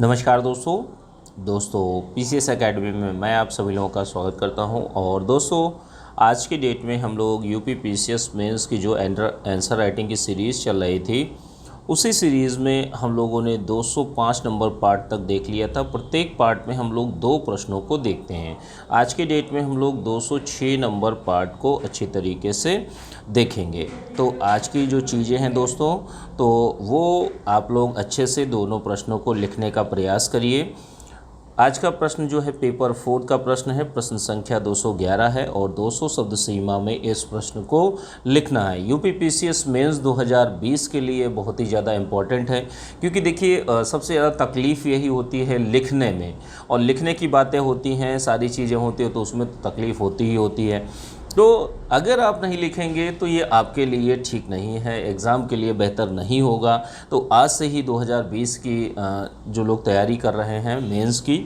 नमस्कार दोस्तों PCS academy में मैं आप सभी लोगों का स्वागत करता हूं। और दोस्तों आज के डेट में हम लोग यूपी पीसीएस मेंस की जो आंसर राइटिंग की सीरीज़ चल रही थी, उसी सीरीज़ में हम लोगों ने 205 नंबर पार्ट तक देख लिया था। प्रत्येक पार्ट में हम लोग 2 प्रश्नों को देखते हैं। आज के डेट में हम लोग 206 नंबर पार्ट को अच्छी तरीके से देखेंगे। तो आज की जो चीज़ें हैं दोस्तों, तो वो आप लोग अच्छे से दोनों प्रश्नों को लिखने का प्रयास करिए। आज का प्रश्न जो है पेपर 4 का प्रश्न है, प्रश्न संख्या 211 है और 200 शब्द सीमा में इस प्रश्न को लिखना है। यूपी पीसीएस मेंस 2020 के लिए बहुत ही ज़्यादा इम्पॉर्टेंट है, क्योंकि देखिए सबसे ज़्यादा तकलीफ़ यही होती है लिखने में, और लिखने की बातें होती हैं, सारी चीज़ें होती हैं, तो उसमें तो तकलीफ़ होती ही होती है। तो अगर आप नहीं लिखेंगे तो ये आपके लिए ठीक नहीं है, एग्ज़ाम के लिए बेहतर नहीं होगा। तो आज से ही 2020 की जो लोग तैयारी कर रहे हैं मेंस की,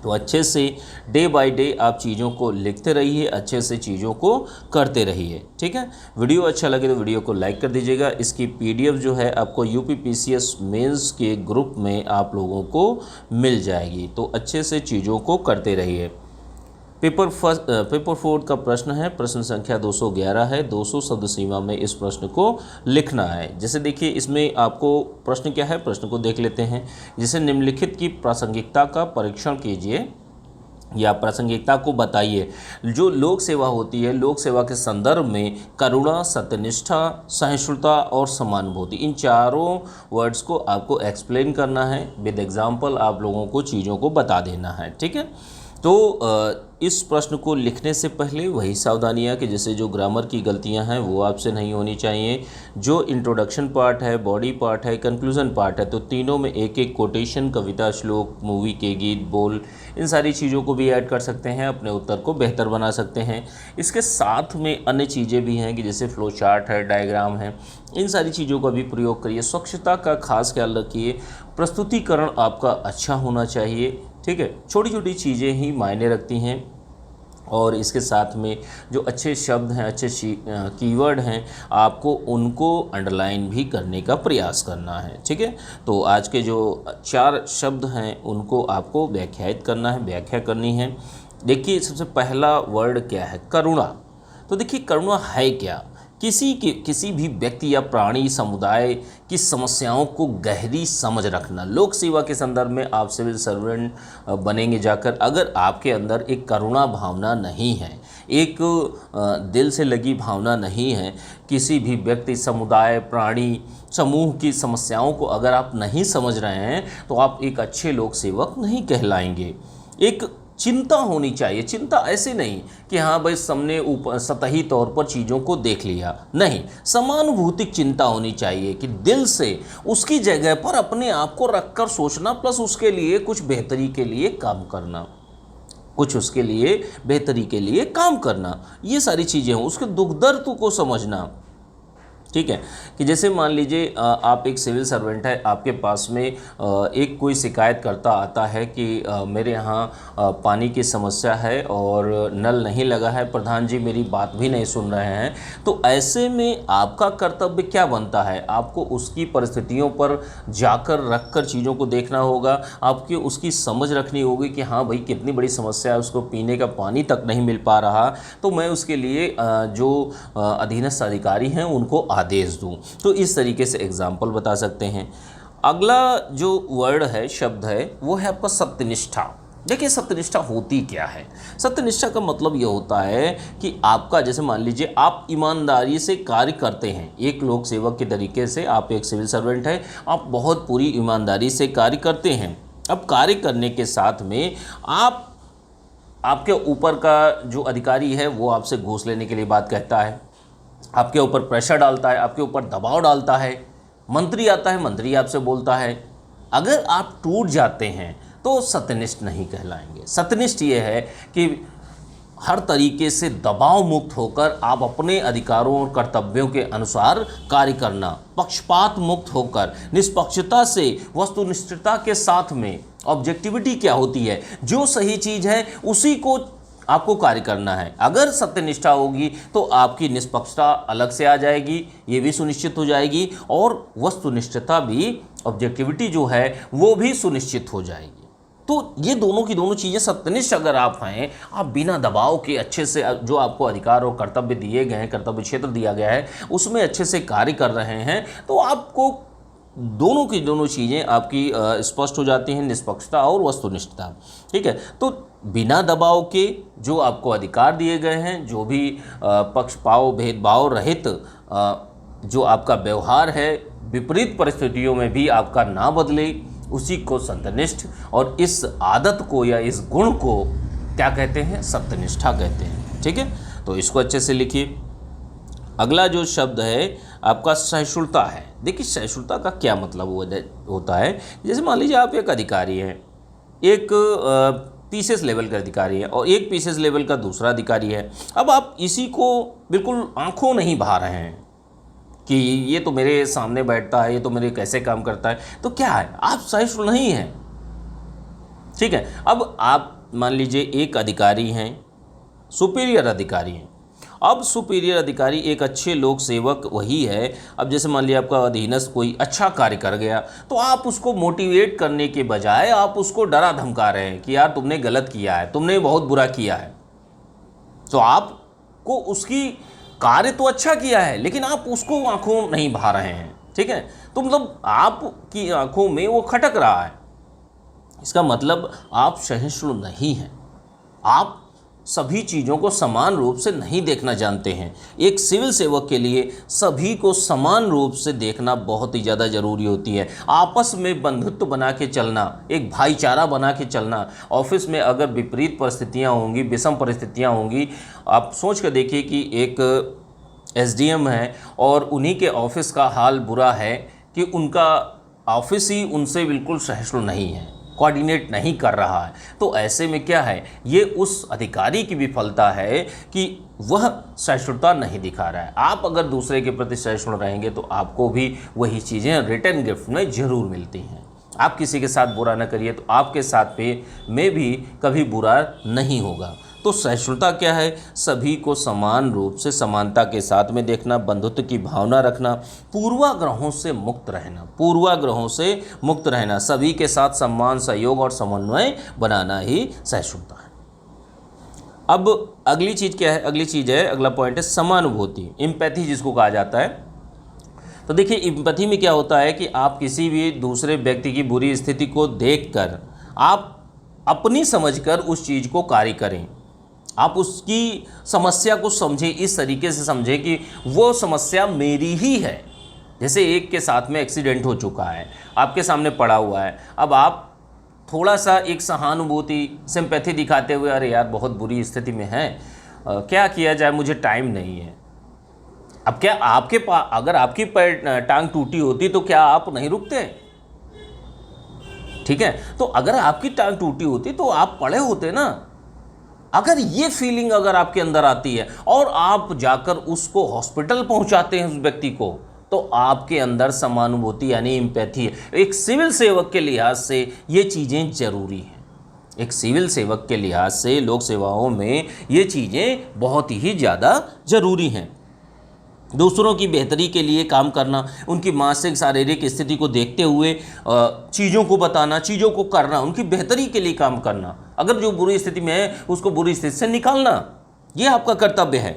तो अच्छे से डे बाय डे आप चीज़ों को लिखते रहिए, अच्छे से चीज़ों को करते रहिए। ठीक है, वीडियो अच्छा लगे तो वीडियो को लाइक कर दीजिएगा। इसकी पीडीएफ जो है आपको यूपी पीसीएस मेंस के ग्रुप में आप लोगों को मिल जाएगी। तो अच्छे से चीज़ों को करते रहिए। पेपर 4 का प्रश्न है, प्रश्न संख्या 211 है। 200 शब्द सीमा में इस प्रश्न को लिखना है। जैसे देखिए इसमें आपको प्रश्न क्या है, प्रश्न को देख लेते हैं। जैसे निम्नलिखित की प्रासंगिकता का परीक्षण कीजिए या प्रासंगिकता को बताइए। जो लोक सेवा होती है, लोक सेवा के संदर्भ में करुणा, सत्यनिष्ठा, सहिष्णुता और समानुभूति, इन चारों वर्ड्स को आपको एक्सप्लेन करना है। विद एग्जाम्पल आप लोगों को चीज़ों को बता देना है। ठीक है, तो इस प्रश्न को लिखने से पहले वही सावधानियाँ कि जैसे जो ग्रामर की गलतियां हैं वो आपसे नहीं होनी चाहिए। जो इंट्रोडक्शन पार्ट है, बॉडी पार्ट है, कंक्लूजन पार्ट है, तो तीनों में एक एक कोटेशन, कविता, श्लोक, मूवी के गीत, बोल, इन सारी चीज़ों को भी ऐड कर सकते हैं, अपने उत्तर को बेहतर बना सकते हैं। इसके साथ में अन्य चीज़ें भी हैं कि जैसे फ्लो चार्ट है, डायग्राम है, इन सारी चीज़ों का भी प्रयोग करिए। स्वच्छता का खास ख्याल रखिए। प्रस्तुतिकरण आपका अच्छा होना चाहिए। ठीक है, छोटी छोटी चीज़ें ही मायने रखती हैं। और इसके साथ में जो अच्छे शब्द हैं, अच्छे कीवर्ड हैं, आपको उनको अंडरलाइन भी करने का प्रयास करना है। ठीक है, तो आज के जो 4 शब्द हैं उनको आपको व्याख्यायित करना है, व्याख्या करनी है। देखिए सबसे पहला वर्ड क्या है, करुणा। तो देखिए करुणा है क्या, किसी भी व्यक्ति या प्राणी समुदाय की समस्याओं को गहरी समझ रखना। लोक सेवा के संदर्भ में आप सिविल सर्वेंट बनेंगे जाकर, अगर आपके अंदर एक करुणा भावना नहीं है, एक दिल से लगी भावना नहीं है, किसी भी व्यक्ति, समुदाय, प्राणी, समूह की समस्याओं को अगर आप नहीं समझ रहे हैं, तो आप एक अच्छे लोक सेवक नहीं कहलाएंगे। एक चिंता होनी चाहिए। चिंता ऐसे नहीं कि हाँ भाई सबने ऊपर सतही तौर पर चीज़ों को देख लिया, नहीं, समानुभूतिक चिंता होनी चाहिए कि दिल से उसकी जगह पर अपने आप को रखकर सोचना, प्लस उसके लिए कुछ बेहतरी के लिए काम करना, कुछ उसके लिए बेहतरी के लिए काम करना, ये सारी चीज़ें हों। उसके दुख दर्द को समझना। ठीक है, कि जैसे मान लीजिए आप एक सिविल सर्वेंट है, आपके पास में एक कोई शिकायत करता आता है कि मेरे यहाँ पानी की समस्या है और नल नहीं लगा है, प्रधान जी मेरी बात भी नहीं सुन रहे हैं। तो ऐसे में आपका कर्तव्य क्या बनता है, आपको उसकी परिस्थितियों पर जाकर रख कर चीज़ों को देखना होगा। आपकी उसकी समझ रखनी होगी कि हाँ भाई कितनी बड़ी समस्या है, उसको पीने का पानी तक नहीं मिल पा रहा, तो मैं उसके लिए जो अधीनस्थ अधिकारी हैं उनको आदेश दूं। तो इस तरीके से एग्जाम्पल बता सकते हैं। अगला जो वर्ड है, शब्द है, वो है आपका सत्यनिष्ठा। देखिए सत्यनिष्ठा होती क्या है। सत्यनिष्ठा का मतलब ये होता है कि आपका, जैसे मान लीजिए आप ईमानदारी से कार्य करते हैं, एक लोक सेवक के तरीके से आप एक सिविल सर्वेंट है, आप बहुत पूरी ईमानदारी से कार्य करते हैं। अब कार्य करने के साथ में आपके ऊपर का जो अधिकारी है वो आपसे घूस लेने के लिए बात कहता है, आपके ऊपर प्रेशर डालता है, आपके ऊपर दबाव डालता है, मंत्री आता है, मंत्री आपसे बोलता है। अगर आप टूट जाते हैं तो सत्यनिष्ठ नहीं कहलाएंगे। सत्यनिष्ठ ये है कि हर तरीके से दबाव मुक्त होकर आप अपने अधिकारों और कर्तव्यों के अनुसार कार्य करना, पक्षपात मुक्त होकर, निष्पक्षता से, वस्तुनिष्ठता के साथ में। ऑब्जेक्टिविटी क्या होती है, जो सही चीज़ है उसी को आपको कार्य करना है। अगर सत्यनिष्ठा होगी तो आपकी निष्पक्षता अलग से आ जाएगी, ये भी सुनिश्चित हो जाएगी, और वस्तुनिष्ठता भी, ऑब्जेक्टिविटी जो है वो भी सुनिश्चित हो जाएगी। तो ये दोनों की दोनों चीज़ें सत्यनिष्ठ अगर आप हैं, आप बिना दबाव के अच्छे से जो आपको अधिकार और कर्तव्य दिए गए हैं, कर्तव्य क्षेत्र दिया गया है, उसमें अच्छे से कार्य कर रहे हैं, तो आपको दोनों की दोनों चीज़ें आपकी स्पष्ट हो जाती हैं, निष्पक्षता और वस्तुनिष्ठता। ठीक है, तो बिना दबाव के जो आपको अधिकार दिए गए हैं, जो भी पक्षपात भेदभाव रहित जो आपका व्यवहार है, विपरीत परिस्थितियों में भी आपका ना बदले, उसी को सत्यनिष्ठ, और इस आदत को या इस गुण को क्या कहते हैं? सत्यनिष्ठा कहते हैं। ठीक है, तो इसको अच्छे से लिखिए। अगला जो शब्द है आपका सहिष्णुता है। देखिए सहिष्णुता का क्या मतलब होता है। जैसे मान लीजिए आप एक अधिकारी हैं, एक पीसीएस लेवल का अधिकारी है और एक पीसीएस लेवल का दूसरा अधिकारी है। अब आप इसी को बिल्कुल आंखों नहीं भा रहे हैं कि ये तो मेरे सामने बैठता है, ये तो मेरे कैसे काम करता है, तो क्या है, आप सहिष्णु नहीं हैं। ठीक है, अब आप मान लीजिए एक अधिकारी हैं, सुपीरियर अधिकारी हैं। अब सुपीरियर अधिकारी एक अच्छे लोक सेवक वही है। अब जैसे मान लिया आपका अधीनस्थ कोई अच्छा कार्य कर गया, तो आप उसको मोटिवेट करने के बजाय आप उसको डरा धमका रहे हैं कि यार तुमने गलत किया है, तुमने बहुत बुरा किया है। तो आपको उसकी कार्य तो अच्छा किया है, लेकिन आप उसको आंखों नहीं भा रहे हैं। ठीक है, तो मतलब आपकी आंखों में वो खटक रहा है। इसका मतलब आप सहिष्णु नहीं हैं, आप सभी चीज़ों को समान रूप से नहीं देखना जानते हैं। एक सिविल सेवक के लिए सभी को समान रूप से देखना बहुत ही ज़्यादा ज़रूरी होती है। आपस में बंधुत्व बना के चलना, एक भाईचारा बना के चलना। ऑफिस में अगर विपरीत परिस्थितियाँ होंगी, विषम परिस्थितियाँ होंगी, आप सोच कर देखिए कि एक एसडीएम है और उन्हीं के ऑफिस का हाल बुरा है कि उनका ऑफिस ही उनसे बिल्कुल सहिष्णु नहीं है, कोऑर्डिनेट नहीं कर रहा है। तो ऐसे में क्या है, ये उस अधिकारी की विफलता है कि वह सहिष्णुता नहीं दिखा रहा है। आप अगर दूसरे के प्रति सहिष्णु रहेंगे तो आपको भी वही चीज़ें रिटर्न गिफ्ट में ज़रूर मिलती हैं। आप किसी के साथ बुरा न करिए तो आपके साथ में भी कभी बुरा नहीं होगा। तो सहिष्णुता क्या है? सभी को समान रूप से समानता के साथ में देखना, बंधुत्व की भावना रखना, पूर्वाग्रहों से मुक्त रहना, पूर्वाग्रहों से मुक्त रहना, सभी के साथ सम्मान, सहयोग और समन्वय बनाना ही सहिष्णुता है। अब अगली चीज़ क्या है? अगली चीज़ है, अगला पॉइंट है समानुभूति, एम्पैथी जिसको कहा जाता है। तो देखिए एम्पैथी में क्या होता है कि आप किसी भी दूसरे व्यक्ति की बुरी स्थिति को देखकर आप अपनी समझकर उस चीज़ को कार्य करें। आप उसकी समस्या को समझें, इस तरीके से समझें कि वो समस्या मेरी ही है। जैसे एक के साथ में एक्सीडेंट हो चुका है, आपके सामने पड़ा हुआ है, अब आप थोड़ा सा एक सहानुभूति, सिंपैथी दिखाते हुए, अरे यार बहुत बुरी स्थिति में है, क्या किया जाए, मुझे टाइम नहीं है। अब क्या आपके पास, अगर आपकी टांग टूटी होती तो क्या आप नहीं रुकते? ठीक है, तो अगर आपकी टांग टूटी होती तो आप पड़े होते ना। अगर ये फीलिंग अगर आपके अंदर आती है और आप जाकर उसको हॉस्पिटल पहुंचाते हैं उस व्यक्ति को, तो आपके अंदर समानुभूति यानी एम्पैथी है। एक सिविल सेवक के लिहाज से ये चीज़ें जरूरी हैं। एक सिविल सेवक के लिहाज से लोक सेवाओं में ये चीज़ें बहुत ही ज़्यादा जरूरी हैं। दूसरों की बेहतरी के लिए काम करना, उनकी मानसिक शारीरिक स्थिति को देखते हुए चीज़ों को बताना, चीज़ों को करना, उनकी बेहतरी के लिए काम करना। अगर जो बुरी स्थिति में है उसको बुरी स्थिति से निकालना, ये आपका कर्तव्य है।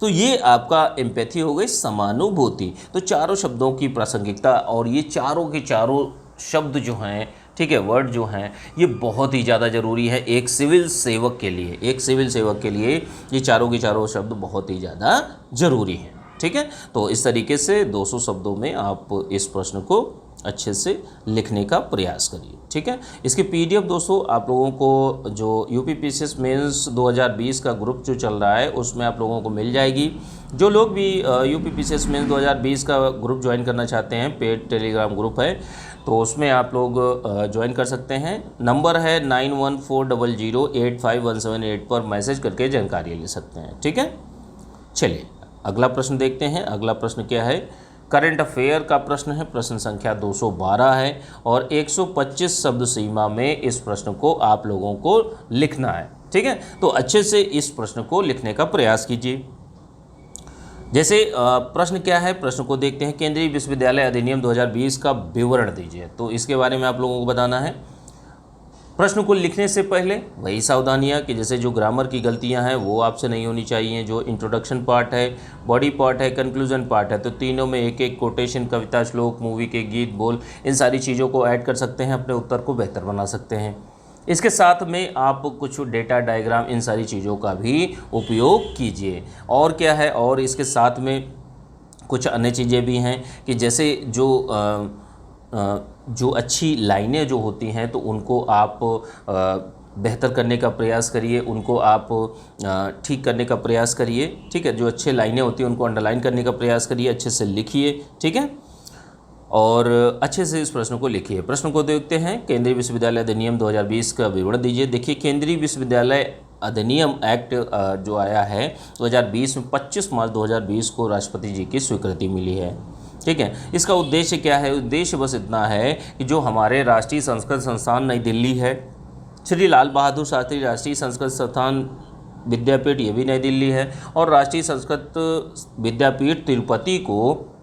तो ये आपका एम्पैथी हो गई, समानुभूति। तो चारों शब्दों की प्रासंगिकता और ये चारों के चारों शब्द जो हैं, ठीक है, वर्ड जो हैं, ये बहुत ही ज़्यादा ज़रूरी है एक सिविल सेवक के लिए। एक सिविल सेवक के लिए ये चारों के चारों शब्द बहुत ही ज़्यादा ज़रूरी हैं। ठीक है, तो इस तरीके से 200 शब्दों में आप इस प्रश्न को अच्छे से लिखने का प्रयास करिए। ठीक है, इसकी पीडीएफ दोस्तों आप लोगों को जो यूपीपीसीएस मेंस 2020 का ग्रुप जो चल रहा है उसमें आप लोगों को मिल जाएगी। जो लोग भी यूपीपीसीएस मेंस 2020 का ग्रुप ज्वाइन करना चाहते हैं, पेड टेलीग्राम ग्रुप है, तो उसमें आप लोग ज्वाइन कर सकते हैं। नंबर है 9140085178 पर मैसेज करके जानकारी ले सकते हैं। ठीक है, चलिए अगला प्रश्न देखते हैं। अगला प्रश्न क्या है? करंट अफेयर का प्रश्न है। प्रश्न संख्या 212 है और 125 शब्द सीमा में इस प्रश्न को आप लोगों को लिखना है। ठीक है, तो अच्छे से इस प्रश्न को लिखने का प्रयास कीजिए। जैसे प्रश्न क्या है, प्रश्न को देखते हैं। केंद्रीय विश्वविद्यालय अधिनियम 2020 का विवरण दीजिए। तो इसके बारे में आप लोगों को बताना है। प्रश्न को लिखने से पहले वही सावधानियां कि जैसे जो ग्रामर की गलतियां हैं वो आपसे नहीं होनी चाहिए। जो इंट्रोडक्शन पार्ट है, बॉडी पार्ट है, कंक्लूजन पार्ट है, तो तीनों में एक एक कोटेशन, कविता, श्लोक, मूवी के गीत, बोल, इन सारी चीज़ों को ऐड कर सकते हैं, अपने उत्तर को बेहतर बना सकते हैं। इसके साथ में आप कुछ डेटा, डायग्राम, इन सारी चीज़ों का भी उपयोग कीजिए। और क्या है, और इसके साथ में कुछ अन्य चीज़ें भी हैं कि जैसे जो अच्छी लाइनें जो होती हैं तो उनको आप बेहतर करने का प्रयास करिए, उनको आप ठीक करने का प्रयास करिए। ठीक है, जो अच्छे लाइनें होती हैं उनको अंडरलाइन करने का प्रयास करिए, अच्छे से लिखिए। ठीक है, और अच्छे से इस प्रश्न को लिखिए। प्रश्न को देखते हैं। केंद्रीय विश्वविद्यालय अधिनियम 2020 का विवरण दीजिए। देखिए, केंद्रीय विश्वविद्यालय अधिनियम एक्ट जो आया है 2020 में 25 मार्च 2020 को राष्ट्रपति जी की स्वीकृति मिली है। ठीक है, इसका उद्देश्य क्या है? उद्देश्य बस इतना है कि जो हमारे राष्ट्रीय संस्कृत संस्थान नई दिल्ली है, श्री लाल बहादुर शास्त्री राष्ट्रीय संस्कृत संस्थान विद्यापीठ, ये भी नई दिल्ली है, और राष्ट्रीय संस्कृत विद्यापीठ तिरुपति को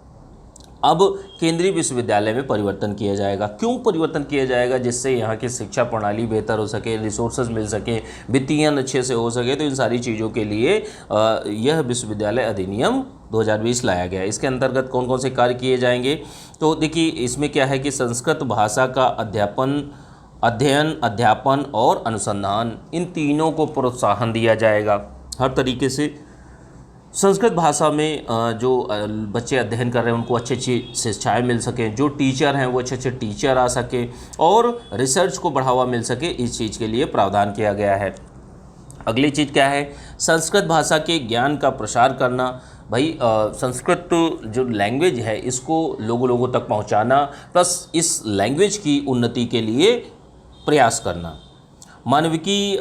अब केंद्रीय विश्वविद्यालय में परिवर्तन किया जाएगा। क्यों परिवर्तन किया जाएगा? जिससे यहाँ की शिक्षा प्रणाली बेहतर हो सके, रिसोर्सेज मिल सके, वित्तीयन अच्छे से हो सके। तो इन सारी चीज़ों के लिए यह विश्वविद्यालय अधिनियम 2020 लाया गया। इसके अंतर्गत कौन कौन से कार्य किए जाएंगे? तो देखिए, इसमें क्या है कि संस्कृत भाषा का अध्ययन, अध्यापन और अनुसंधान, इन तीनों को प्रोत्साहन दिया जाएगा। हर तरीके से संस्कृत भाषा में जो बच्चे अध्ययन कर रहे हैं उनको अच्छी अच्छी शिक्षाएँ मिल सकें, जो टीचर हैं वो अच्छे अच्छे टीचर आ सके, और रिसर्च को बढ़ावा मिल सके, इस चीज़ के लिए प्रावधान किया गया है। अगली चीज़ क्या है? संस्कृत भाषा के ज्ञान का प्रसार करना। भाई संस्कृत जो लैंग्वेज है इसको लोगों तक पहुंचाना, प्लस इस लैंग्वेज की उन्नति के लिए प्रयास करना। मानविकी,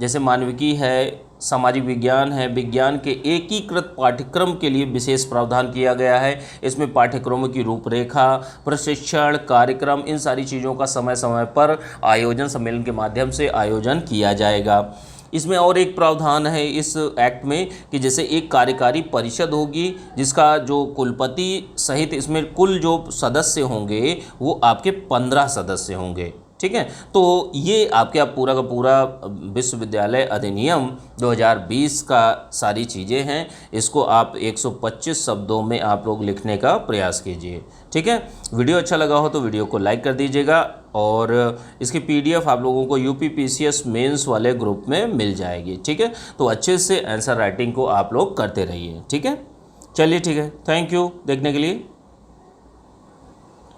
जैसे मानविकी है, सामाजिक विज्ञान है, विज्ञान के एकीकृत पाठ्यक्रम के लिए विशेष प्रावधान किया गया है। इसमें पाठ्यक्रमों की रूपरेखा, प्रशिक्षण कार्यक्रम, इन सारी चीज़ों का समय समय पर आयोजन, सम्मेलन के माध्यम से आयोजन किया जाएगा। इसमें और एक प्रावधान है इस एक्ट में कि जैसे एक कार्यकारी परिषद होगी जिसका जो कुलपति सहित इसमें कुल जो सदस्य होंगे वो आपके 15 सदस्य होंगे। ठीक है, तो ये आपके पूरा का पूरा विश्वविद्यालय अधिनियम 2020 का सारी चीज़ें हैं। इसको आप 125 शब्दों में आप लोग लिखने का प्रयास कीजिए। ठीक है, वीडियो अच्छा लगा हो तो वीडियो को लाइक कर दीजिएगा, और इसकी PDF आप लोगों को UPPCS मेंस वाले ग्रुप में मिल जाएगी। ठीक है, तो अच्छे से आंसर राइटिंग को आप लोग करते रहिए। ठीक है, चलिए, ठीक है, थैंक यू देखने के लिए।